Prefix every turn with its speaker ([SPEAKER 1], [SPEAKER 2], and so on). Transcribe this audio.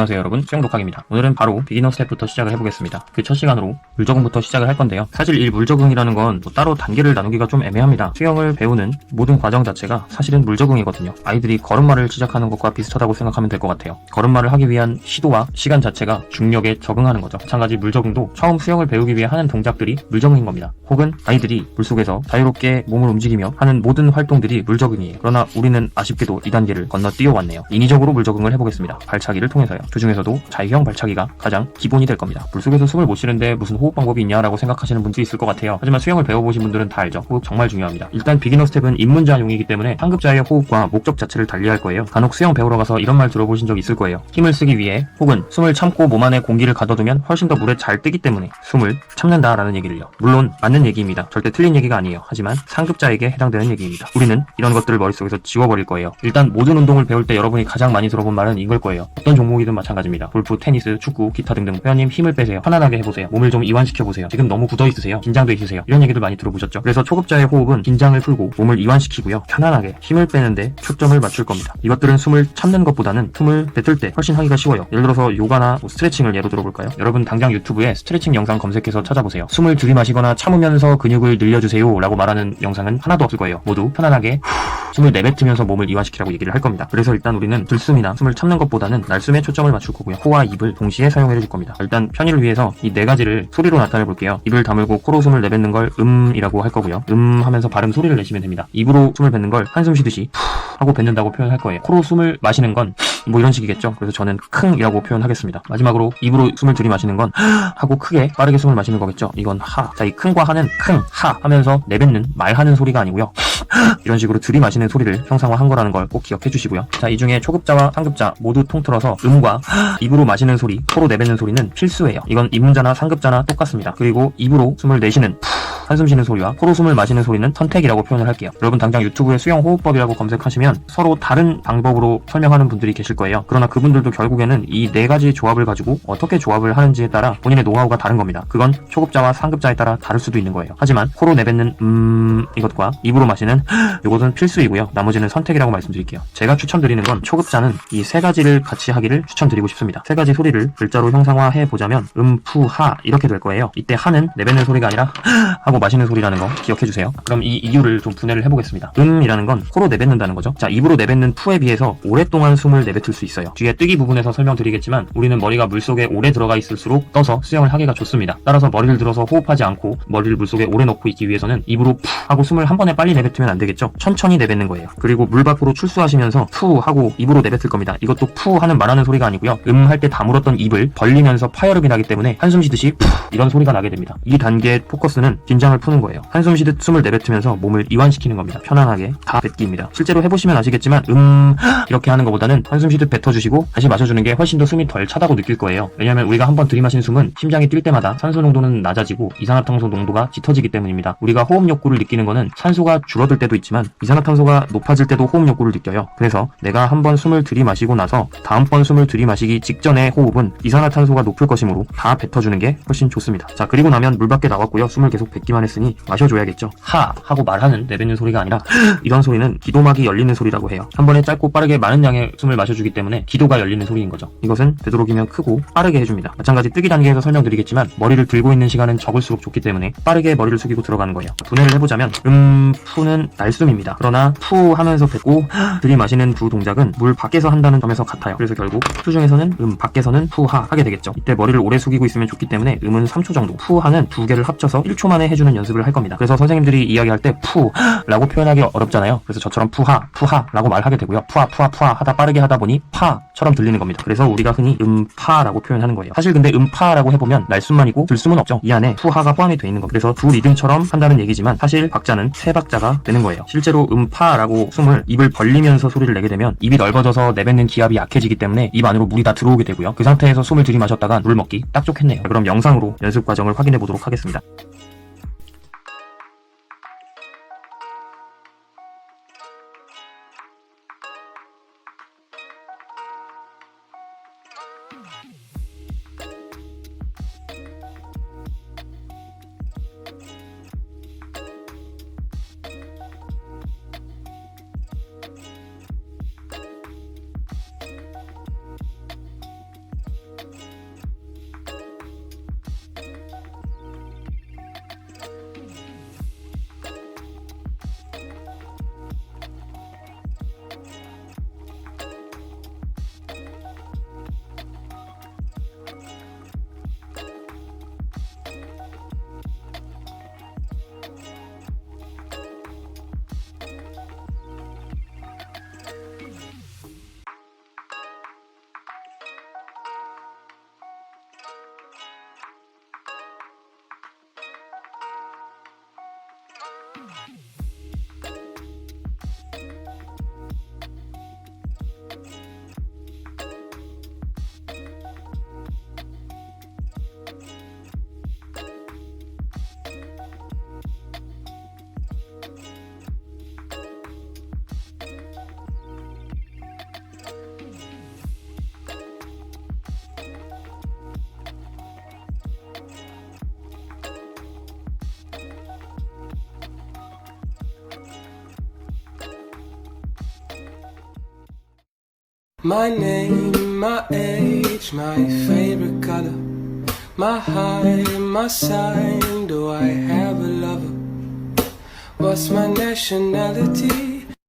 [SPEAKER 1] 안녕하세요 여러분, 수영 독학입니다. 오늘은 바로 비기너 스텝부터 시작을 해보겠습니다. 그 첫 시간으로 물 적응부터 시작을 할 건데요. 사실 이 물 적응이라는 건 따로 단계를 나누기가 좀 애매합니다. 수영을 배우는 모든 과정 자체가 사실은 물 적응이거든요. 아이들이 걸음마를 시작하는 것과 비슷하다고 생각하면 될 것 같아요. 걸음마를 하기 위한 시도와 시간 자체가 중력에 적응하는 거죠. 마찬가지 물 적응도 처음 수영을 배우기 위해 하는 동작들이 물 적응인 겁니다. 혹은 아이들이 물속에서 자유롭게 몸을 움직이며 하는 모든 활동들이 물 적응이에요. 그러나 우리는 아쉽게도 이 단계를 건너뛰어 왔네요. 인위적으로 물 적응을 해보겠습니다. 발차기를 통해서요. 그 중에서도 자유형 발차기가 가장 기본이 될 겁니다. 물속에서 숨을 못 쉬는데 무슨 호흡 방법이 있냐라고 생각하시는 분도 있을 것 같아요. 하지만 수영을 배워보신 분들은 다 알죠. 호흡 정말 중요합니다. 일단 비기너 스텝은 입문자용이기 때문에 상급자의 호흡과 목적 자체를 달리할 거예요. 간혹 수영 배우러 가서 이런 말 들어보신 적 있을 거예요. 힘을 쓰기 위해 혹은 숨을 참고 몸 안에 공기를 가둬두면 훨씬 더 물에 잘 뜨기 때문에 숨을 참는다라는 얘기를요. 물론 맞는 얘기입니다. 절대 틀린 얘기가 아니에요. 하지만 상급자에게 해당되는 얘기입니다. 우리는 이런 것들을 머릿속에서 지워버릴 거예요. 일단 모든 운동을 배울 때 여러분이 가장 많이 들어본 말은 이걸 거예요. 어떤 종목이든 마찬가지입니다. 골프, 테니스, 축구, 기타 등등. 회원님 힘을 빼세요. 편안하게 해보세요. 몸을 좀 이완시켜보세요. 지금 너무 굳어 있으세요. 긴장돼 있으세요. 이런 얘기들 많이 들어보셨죠? 그래서 초급자의 호흡은 긴장을 풀고 몸을 이완시키고요. 편안하게 힘을 빼는데 초점을 맞출 겁니다. 이것들은 숨을 참는 것보다는 숨을 뱉을 때 훨씬 하기가 쉬워요. 예를 들어서 요가나 스트레칭을 예로 들어볼까요? 여러분 당장 유튜브에 스트레칭 영상 검색해서 찾아보세요. 숨을 들이마시거나 참으면서 근육을 늘려주세요 라고 말하는 영상은 하나도 없을 거예요. 모두 편안하게 숨을 내뱉으면서 몸을 이완시키라고 얘기를 할 겁니다. 그래서 일단 우리는 들숨이나 숨을 참는 것보다는 날숨에 초점을 맞출 거고요. 코와 입을 동시에 사용해 줄 겁니다. 일단 편의를 위해서 이 네 가지를 소리로 나타내 볼게요. 입을 다물고 코로 숨을 내뱉는 걸 이라고 할 거고요. 하면서 발음 소리를 내시면 됩니다. 입으로 숨을 뱉는 걸 한숨 쉬듯이 하고 뱉는다고 표현할 거예요. 코로 숨을 마시는 건 뭐 이런 식이겠죠. 그래서 저는 킁이라고 표현하겠습니다. 마지막으로 입으로 숨을 들이마시는 건 하고 크게 빠르게 숨을 마시는 거겠죠. 이건 하. 자, 이 킁과 하는 킁, 하 하면서 내뱉는 말하는 소리가 아니고요. 이런 식으로 들이마시는 소리를 형상화한 거라는 걸 꼭 기억해 주시고요. 자, 이 중에 초급자와 상급자 모두 통틀어서 과 입으로 마시는 소리, 코로 내뱉는 소리는 필수예요. 이건 입문자나 상급자나 똑같습니다. 그리고 입으로 숨을 내쉬는 한숨 쉬는 소리와 코로 숨을 마시는 소리는 선택이라고 표현을 할게요. 여러분 당장 유튜브에 수영 호흡법이라고 검색하시면 서로 다른 방법으로 설명하는 분들이 계실 거예요. 그러나 그분들도 결국에는 이 네 가지 조합을 가지고 어떻게 조합을 하는지에 따라 본인의 노하우가 다른 겁니다. 그건 초급자와 상급자에 따라 다를 수도 있는 거예요. 하지만 코로 내뱉는 이것과 입으로 마시는 이것은 필수이고요. 나머지는 선택이라고 말씀드릴게요. 제가 추천드리는 건 초급자는 이 세 가지를 같이 하기를 추천드리고 싶습니다. 세 가지 소리를 글자로 형상화해 보자면 푸, 하 이렇게 될 거예요. 이때 하는 내뱉는 소리가 아니라 하고 마시는 소리라는 거 기억해 주세요. 그럼 이 이유를 좀 분해를 해보겠습니다. 이라는 건 코로 내뱉는다는 거죠. 자, 입으로 내뱉는 푸에 비해서 오랫동안 숨을 내뱉을 수 있어요. 뒤에 뜨기 부분에서 설명드리겠지만 우리는 머리가 물속에 오래 들어가 있을수록 떠서 수영을 하기가 좋습니다. 따라서 머리를 들어서 호흡하지 않고 머리를 물속에 오래 넣고 있기 위해서는 입으로 푸 하고 숨을 한 번에 빨리 내뱉으면 안 되겠죠. 천천히 내뱉는 거예요. 그리고 물 밖으로 출수하시면서 푸 하고 입으로 내뱉을 겁니다. 이것도 푸 하는 말하는 소리가 아니고요. 할 때 다물었던 입을 벌리면서 파열음이 나기 때문에 한숨 쉬듯이 푸 이런 소리가 나게 됩니다. 이 단계의 포커스는 긴장을 푸는 거예요. 한숨 쉬듯 숨을 내뱉으면서 몸을 이완시키는 겁니다. 편안하게 다 뱉기입니다. 실제로 해보시면 아시겠지만 이렇게 하는 것보다는 한숨 쉬듯 뱉어주시고 다시 마셔주는 게 훨씬 더 숨이 덜 차다고 느낄 거예요. 왜냐하면 우리가 한번 들이마신 숨은 심장이 뛸 때마다 산소 농도는 낮아지고 이산화탄소 농도가 짙어지기 때문입니다. 우리가 호흡 욕구를 느끼는 거는 산소가 줄어들 때도 있지만 이산화탄소가 높아질 때도 호흡 욕구를 느껴요. 그래서 내가 한번 숨을 들이마시고 나서 다음번 숨을 들이마시기 직전의 호흡은 이산화탄소가 높을 것이므로 다 뱉어주는 게 훨씬 좋습니다. 자, 그리고 나면 물 밖에 나왔고요. 숨을 계속 뱉기만 했으니 마셔줘야겠죠. 하 하고 말하는 내뱉는 소리가 아니라 이런 소리는 기도막이 열리는 소리라고 해요. 한 번에 짧고 빠르게 많은 양의 숨을 마셔주기 때문에 기도가 열리는 소리인 거죠. 이것은 되도록이면 크고 빠르게 해줍니다. 마찬가지 뜨기 단계에서 설명드리겠지만 머리를 들고 있는 시간은 적을수록 좋기 때문에 빠르게 머리를 숙이고 들어가는 거예요. 분해를 해보자면 푸는 날숨입니다. 그러나 푸 하면서 뱉고 들이마시는 두 동작은 물 밖에서 한다는 점에서 같아요. 그래서 결국 푸 중에서는 밖에서는 푸하 하게 되겠죠. 이때 머리를 오래 숙이고 있으면 좋기 때문에 은 3초 정도, 푸하는 두 개를 합쳐서 1초 만에 해주는 연습을 할 겁니다. 그래서 선생님들이 이야기할 때 푸라고 표현하기 어렵잖아요. 그래서 저처럼 푸하라고 말하게 되고요. 푸하 하다 빠르게 하다 보니 파처럼 들리는 겁니다. 그래서 우리가 흔히 파라고 표현하는 거예요. 사실 근데 파라고 해보면 날숨만이고 들숨은 없죠. 이 안에 푸하가 포함이 되어 있는 겁니다. 그래서 두 리듬처럼 한다는 얘기지만 사실 박자는 세 박자가 되는 거예요. 실제로 파라고 숨을 입을 벌리면서 소리를 내게 되면 입이 넓어져서 내뱉는 기압이 약해지기 때문에 입 안으로 물이 다 들어오게 되고요. 그 상태에서 숨을 들이마셨다가 물 먹기 딱 좋겠네요. 그럼 영상으로 연습 과정을 확인해 보도록 하겠습니다.
[SPEAKER 2] My name, my age, my favorite color, my height, my sign, do I have a lover? What's my nationality?